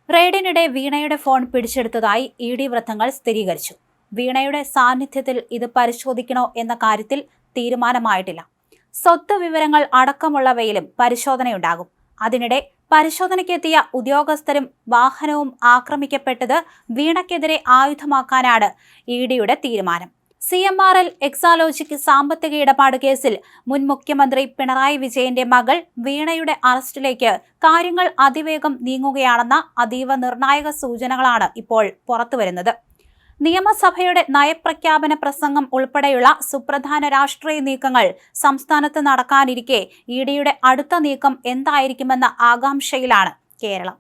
റെയ്ഡിനിടെ വീണയുടെ phone പിടിച്ചെടുത്തതായി ED. വൃത്തങ്ങൾ സ്ഥിരീകരിച്ചു. വീണയുടെ സാന്നിധ്യത്തിൽ ഇത് പരിശോധിക്കണോ എന്ന കാര്യത്തിൽ തീരുമാനമായിട്ടില്ല. സ്വത്ത് വിവരങ്ങൾ അടക്കമുള്ളവയിലും പരിശോധനയുണ്ടാകും. അതിനിടെ പരിശോധനയ്ക്കെത്തിയ ഉദ്യോഗസ്ഥരും വാഹനവും ആക്രമിക്കപ്പെട്ടത് വീണയ്ക്കെതിരെ ആയുധമാക്കാനാണ് ഇ.ഡിയുടെ തീരുമാനം. CMRL എക്സാലോജിക് സാമ്പത്തിക ഇടപാട് കേസിൽ മുൻ മുഖ്യമന്ത്രി പിണറായി വിജയന്റെ മകൾ വീണയുടെ അറസ്റ്റിലേക്ക് കാര്യങ്ങൾ അതിവേഗം നീങ്ങുകയാണെന്ന അതീവ നിർണായക സൂചനകളാണ് ഇപ്പോൾ പുറത്തുവരുന്നത്. നിയമസഭയുടെ നയപ്രഖ്യാപന പ്രസംഗം ഉൾപ്പെടെയുള്ള സുപ്രധാന രാഷ്ട്രീയ നീക്കങ്ങൾ സംസ്ഥാനത്ത് നടക്കാനിരിക്കെ ഇ.ഡിയുടെ അടുത്ത നീക്കം എന്തായിരിക്കുമെന്ന ആകാംക്ഷയിലാണ് കേരളം.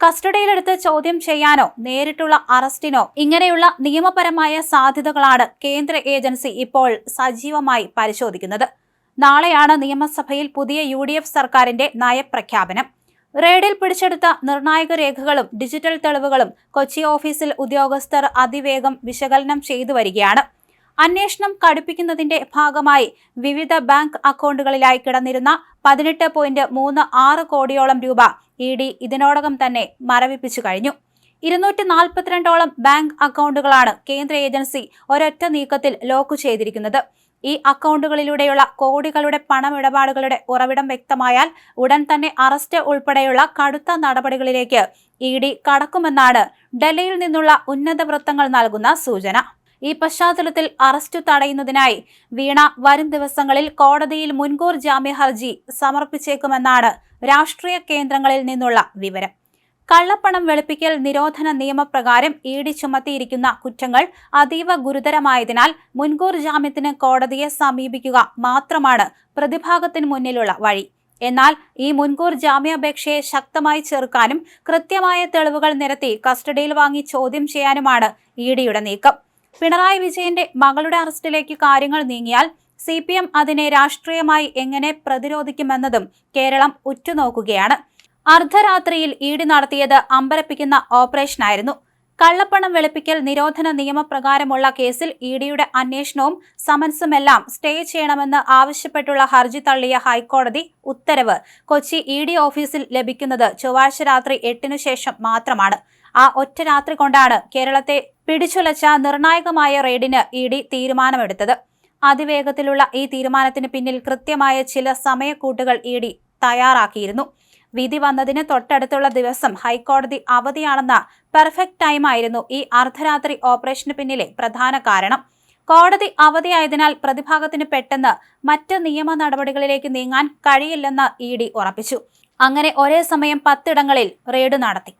കസ്റ്റഡിയിലെടുത്ത് ചോദ്യം ചെയ്യാനോ നേരിട്ടുള്ള അറസ്റ്റിനോ ഇങ്ങനെയുള്ള നിയമപരമായ സാധ്യതകളാണ് കേന്ദ്ര ഏജൻസി ഇപ്പോൾ സജീവമായി പരിശോധിക്കുന്നത്. നാളെയാണ് നിയമസഭയിൽ പുതിയ UDF സർക്കാരിന്റെ നയപ്രഖ്യാപനം. റെയ്ഡിൽ പിടിച്ചെടുത്ത നിർണായക രേഖകളും ഡിജിറ്റൽ തെളിവുകളും കൊച്ചി ഓഫീസിൽ ഉദ്യോഗസ്ഥർ അതിവേഗം വിശകലനം ചെയ്തു വരികയാണ്. അന്വേഷണം കടുപ്പിക്കുന്നതിന്റെ ഭാഗമായി വിവിധ ബാങ്ക് അക്കൗണ്ടുകളിലായി കിടന്നിരുന്ന 18.36 കോടിയോളം രൂപ ഇ.ഡി ഇതിനോടകം തന്നെ മരവിപ്പിച്ചു കഴിഞ്ഞു. 242ഓളം ബാങ്ക് അക്കൗണ്ടുകളാണ് കേന്ദ്ര ഏജൻസി ഒരൊറ്റ നീക്കത്തിൽ ലോക്ക് ചെയ്തിരിക്കുന്നത്. ഈ അക്കൗണ്ടുകളിലൂടെയുള്ള കോടികളുടെ പണമിടപാടുകളുടെ ഉറവിടം വ്യക്തമായാൽ ഉടൻ തന്നെ അറസ്റ്റ് ഉൾപ്പെടെയുള്ള കടുത്ത നടപടികളിലേക്ക് ഇ.ഡി കടക്കുമെന്നാണ് ഡൽഹിയിൽ നിന്നുള്ള ഉന്നത വൃത്തങ്ങൾ നൽകുന്ന സൂചന. ഈ പശ്ചാത്തലത്തിൽ അറസ്റ്റ് തടയുന്നതിനായി വീണ വരും ദിവസങ്ങളിൽ കോടതിയിൽ മുൻകൂർ ജാമ്യ ഹർജി സമർപ്പിച്ചേക്കുമെന്നാണ് രാഷ്ട്രീയ കേന്ദ്രങ്ങളിൽ നിന്നുള്ള വിവരം. കള്ളപ്പണം വെളുപ്പിക്കൽ നിരോധന നിയമപ്രകാരം ഇ.ഡി ചുമത്തിയിരിക്കുന്ന കുറ്റങ്ങൾ അതീവ ഗുരുതരമായതിനാൽ മുൻകൂർ ജാമ്യത്തിന് കോടതിയെ സമീപിക്കുക മാത്രമാണ് പ്രതിഭാഗത്തിന് മുന്നിലുള്ള വഴി. എന്നാൽ ഈ മുൻകൂർ ജാമ്യാപേക്ഷയെ ശക്തമായി ചെറുക്കാനും കൃത്യമായ തെളിവുകൾ നിരത്തി കസ്റ്റഡിയിൽ വാങ്ങി ചോദ്യം ചെയ്യാനുമാണ് ഇ.ഡിയുടെ നീക്കം. പിണറായി വിജയന്റെ മകളുടെ അറസ്റ്റിലേക്ക് കാര്യങ്ങൾ നീങ്ങിയാൽ CPM അതിനെ രാഷ്ട്രീയമായി എങ്ങനെ പ്രതിരോധിക്കുമെന്നതും കേരളം ഉറ്റുനോക്കുകയാണ്. അർദ്ധരാത്രിയിൽ ഇ.ഡി നടത്തിയത് അമ്പരപ്പിക്കുന്ന ഓപ്പറേഷനായിരുന്നു. കള്ളപ്പണം വെളുപ്പിക്കൽ നിരോധന നിയമപ്രകാരമുള്ള കേസിൽ ഇ.ഡിയുടെ അന്വേഷണവും സമൻസുമെല്ലാം സ്റ്റേ ചെയ്യണമെന്ന് ആവശ്യപ്പെട്ടുള്ള ഹർജി തള്ളിയ ഹൈക്കോടതി ഉത്തരവ് കൊച്ചി ഇ.ഡി ഓഫീസിൽ ലഭിക്കുന്നത് ചൊവ്വാഴ്ച രാത്രി 8 ശേഷം മാത്രമാണ്. ആ ഒറ്റ രാത്രി കൊണ്ടാണ് കേരളത്തെ പിടിച്ചുലച്ച നിർണായകമായ റെയ്ഡിന് ഇ.ഡി തീരുമാനമെടുത്തത്. അതിവേഗത്തിലുള്ള ഈ തീരുമാനത്തിന് പിന്നിൽ കൃത്യമായ ചില സമയക്കൂട്ടുകൾ ഇ.ഡി തയ്യാറാക്കിയിരുന്നു. വിധി വന്നതിന് തൊട്ടടുത്തുള്ള ദിവസം ഹൈക്കോടതി അവധിയാണെന്ന പെർഫെക്റ്റ് ടൈമായിരുന്നു ഈ അർദ്ധരാത്രി ഓപ്പറേഷന് പിന്നിലെ പ്രധാന കാരണം. കോടതി അവധിയായതിനാൽ പ്രതിഭാഗത്തിന് പെട്ടെന്ന് മറ്റ് നിയമ നടപടികളിലേക്ക് നീങ്ങാൻ കഴിയില്ലെന്ന് ഇ.ഡി ഉറപ്പിച്ചു. അങ്ങനെ ഒരേ സമയം 10 ഇടങ്ങളിൽ റെയ്ഡ് നടത്തി.